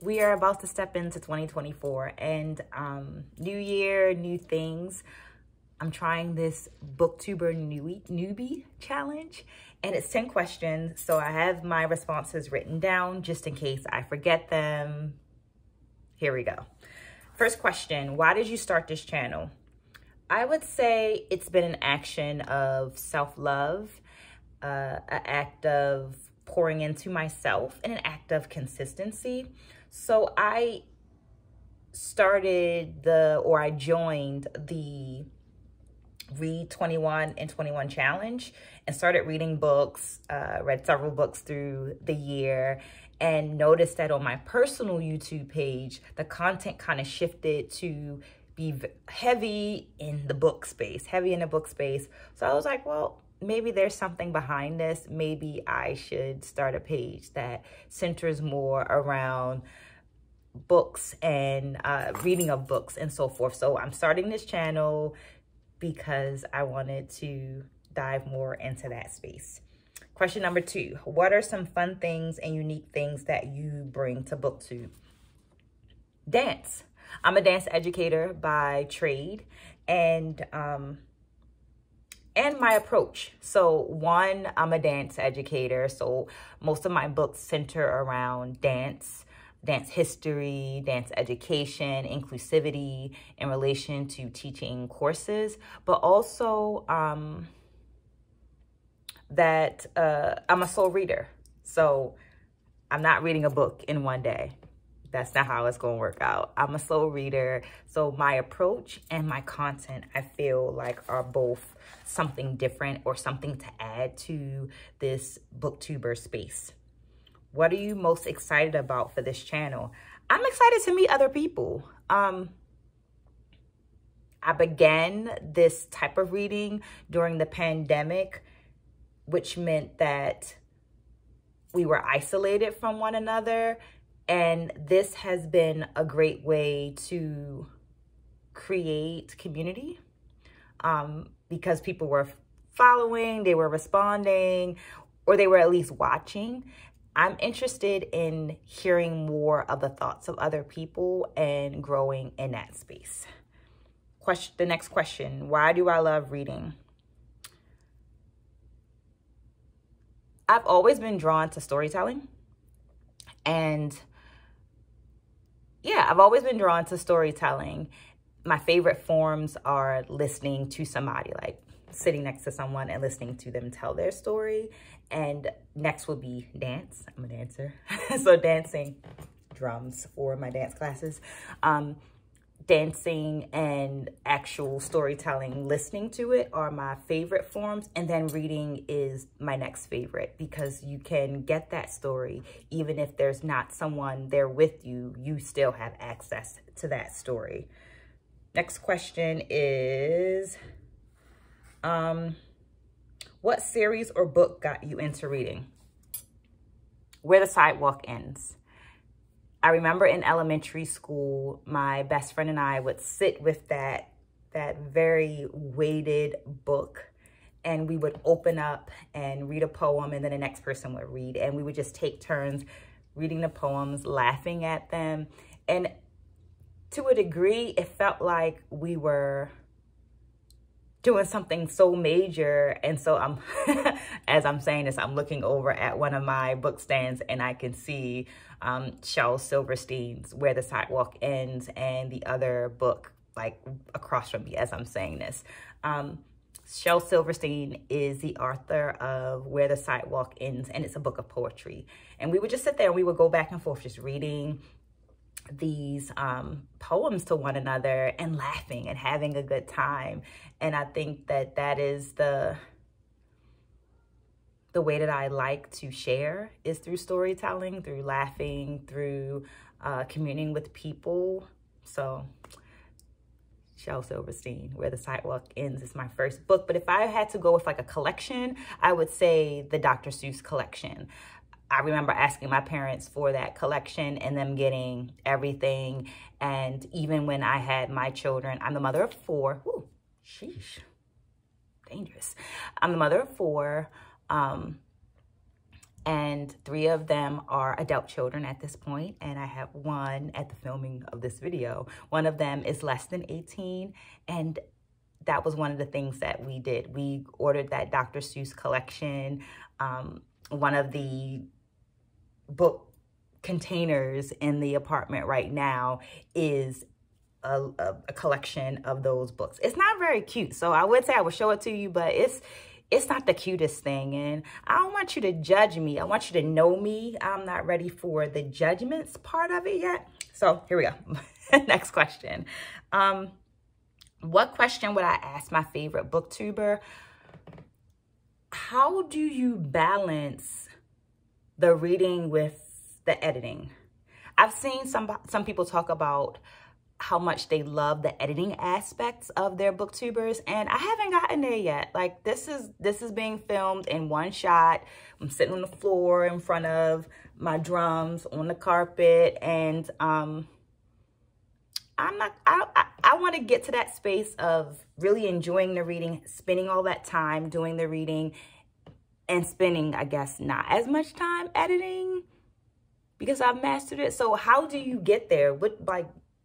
We are about to step into 2024 and new year, new things. I'm trying this Booktuber newbie challenge, and it's 10 questions. So I have my responses written down just in case I forget them. Here we go. First question, why did you start this channel? I would say it's been an action of self-love, an act of pouring into myself, and an act of consistency. So I joined the Read 21 in 21 challenge and started reading books, read several books through the year, and noticed that on my personal YouTube page, the content kind of shifted to be heavy in the book space. So I was like, well, maybe there's something behind this. Maybe I should start a page that centers more around books and reading of books and so forth. So I'm starting this channel because I wanted to dive more into that space. Question number 2, what are some fun things and unique things that you bring to Booktube? Dance. I'm a dance educator by trade, and my approach. So one, I'm a dance educator. So most of my books center around dance history, dance education, inclusivity in relation to teaching courses, but also that I'm a soul reader. So I'm not reading a book in one day. That's not how it's going to work out. I'm a soul reader. So my approach and my content, I feel like, are both something different or something to add to this Booktuber space. What are you most excited about for this channel? I'm excited to meet other people. I began this type of reading during the pandemic, which meant that we were isolated from one another. And this has been a great way to create community because people were following, they were responding, or they were at least watching. I'm interested in hearing more of the thoughts of other people and growing in that space. The next question, why do I love reading? I've always been drawn to storytelling. And yeah, I've always been drawn to storytelling. My favorite forms are listening to somebody, like sitting next to someone and listening to them tell their story. And next would be dance. I'm a dancer. So dancing, drums for my dance classes. Dancing and actual storytelling, listening to it are my favorite forms. And then reading is my next favorite because you can get that story. Even if there's not someone there with you, you still have access to that story. Next question is, what series or book got you into reading? Where the Sidewalk Ends. I remember in elementary school, my best friend and I would sit with that very weighted book, and we would open up and read a poem, and then the next person would read, and we would just take turns reading the poems, laughing at them. And to a degree, it felt like we were doing something so major. And so I'm, as I'm saying this, I'm looking over at one of my book stands and I can see Shel Silverstein's Where the Sidewalk Ends and the other book like across from me as I'm saying this. Shel Silverstein is the author of Where the Sidewalk Ends, and it's a book of poetry. And we would just sit there and we would go back and forth just reading these poems to one another and laughing and having a good time. And I think that that is the way that I like to share is through storytelling, through laughing, through communing with people. So Shel Silverstein, Where the Sidewalk Ends is my first book. But if I had to go with like a collection, I would say the Dr. Seuss collection. I remember asking my parents for that collection and them getting everything. And even when I had my children, I'm the mother of 4. Ooh, sheesh, dangerous. I'm the mother of 4. and 3 of them are adult children at this point, and I have 1 at the filming of this video. 1 of them is less than 18, and that was one of the things that we did. We ordered that Dr. Seuss collection. One of the book containers in the apartment right now is a collection of those books. It's not very cute, so I would say I would show it to you, but it's not the cutest thing, and I don't want you to judge me. I want you to know me. I'm not ready for the judgments part of it yet. So here we go. Next question. What question would I ask my favorite booktuber? How do you balance the reading with the editing? I've seen some people talk about how much they love the editing aspects of their booktubers, and I haven't gotten there yet. Like, this is being filmed in one shot. I'm sitting on the floor in front of my drums on the carpet, and I want to get to that space of really enjoying the reading, spending all that time doing the reading, and spending, I guess, not as much time editing because I've mastered it. So how do you get there?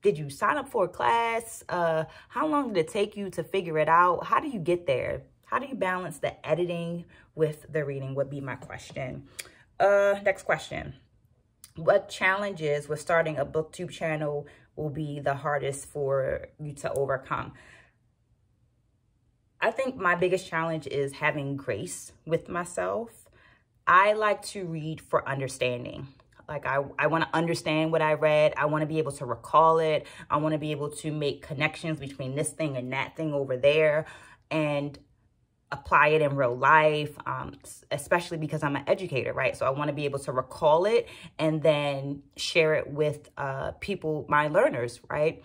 Did you sign up for a class? How long did it take you to figure it out? How do you get there? How do you balance the editing with the reading would be my question. Next question. What challenges with starting a booktube channel will be the hardest for you to overcome? I think my biggest challenge is having grace with myself. I like to read for understanding. Like, I want to understand what I read. I want to be able to recall it. I want to be able to make connections between this thing and that thing over there and apply it in real life, especially because I'm an educator, right? So I want to be able to recall it and then share it with people, my learners, right?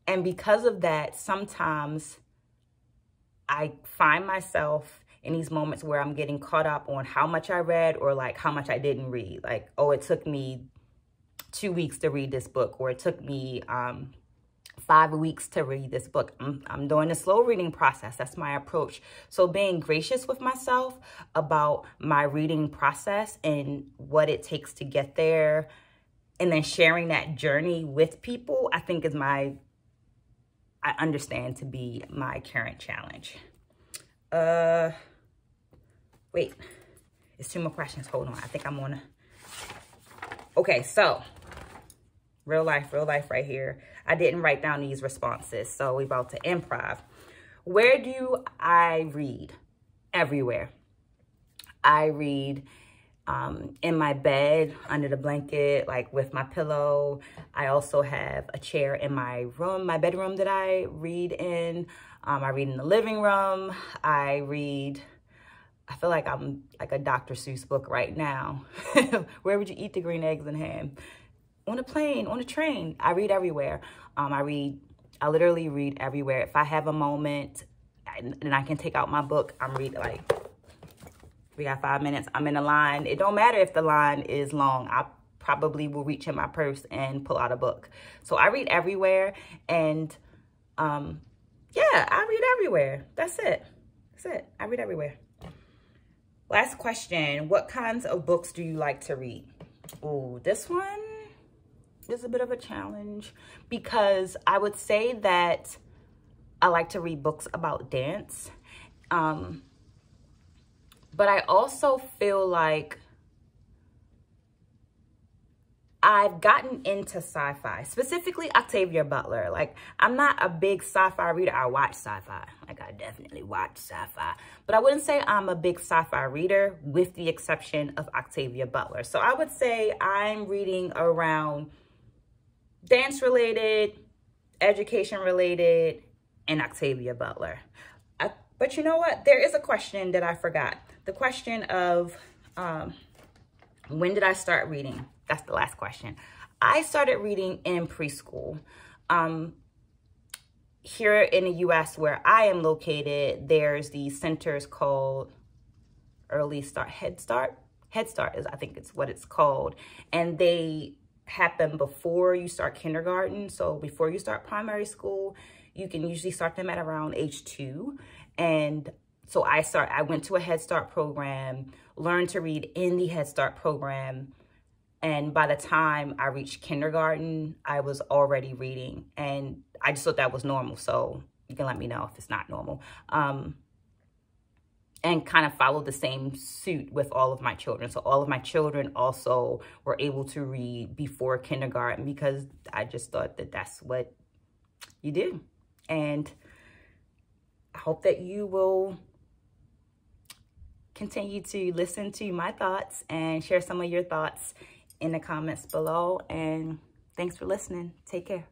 And because of that, sometimes I find myself in these moments where I'm getting caught up on how much I read or like how much I didn't read. Like, oh, it took me 2 weeks to read this book, or it took me 5 weeks to read this book. I'm doing a slow reading process. That's my approach. So being gracious with myself about my reading process and what it takes to get there, and then sharing that journey with people, I think I understand to be my current challenge. Wait, it's 2 more questions. Hold on. I think I'm on. Okay, so real life right here. I didn't write down these responses, so we're about to improv. Where do I read? Everywhere. I read in my bed, under the blanket, like with my pillow. I also have a chair in my room, my bedroom, that I read in. I read in the living room. I feel like I'm like a Dr. Seuss book right now. Where would you eat the green eggs and ham? On a plane, on a train. I read everywhere. I literally read everywhere. If I have a moment and I can take out my book, I'm reading. Like, we got 5 minutes. I'm in a line. It don't matter if the line is long. I probably will reach in my purse and pull out a book. So I read everywhere. And yeah, I read everywhere. That's it. I read everywhere. Last question. What kinds of books do you like to read? Oh, this one is a bit of a challenge because I would say that I like to read books about dance. But I also feel like I've gotten into sci-fi, specifically Octavia Butler. Like, I'm not a big sci-fi reader. I watch sci-fi. Like, I definitely watch sci-fi. But I wouldn't say I'm a big sci-fi reader, with the exception of Octavia Butler. So I would say I'm reading around dance-related, education-related, and Octavia Butler. But you know what? There is a question that I forgot. The question of when did I start reading? That's the last question. I started reading in preschool. Here in the U.S. where I am located, there's these centers called Early Start, Head Start. Head Start is, I think it's what it's called. And they happen before you start kindergarten. So before you start primary school, you can usually start them at around age 2. And so I went to a Head Start program learned to read in the Head Start program. And by the time I reached kindergarten, I was already reading. And I just thought that was normal. So you can let me know if it's not normal. And kind of followed the same suit with all of my children. So all of my children also were able to read before kindergarten because I just thought that that's what you do. And I hope that you will continue to listen to my thoughts and share some of your thoughts in the comments below. And thanks for listening. Take care.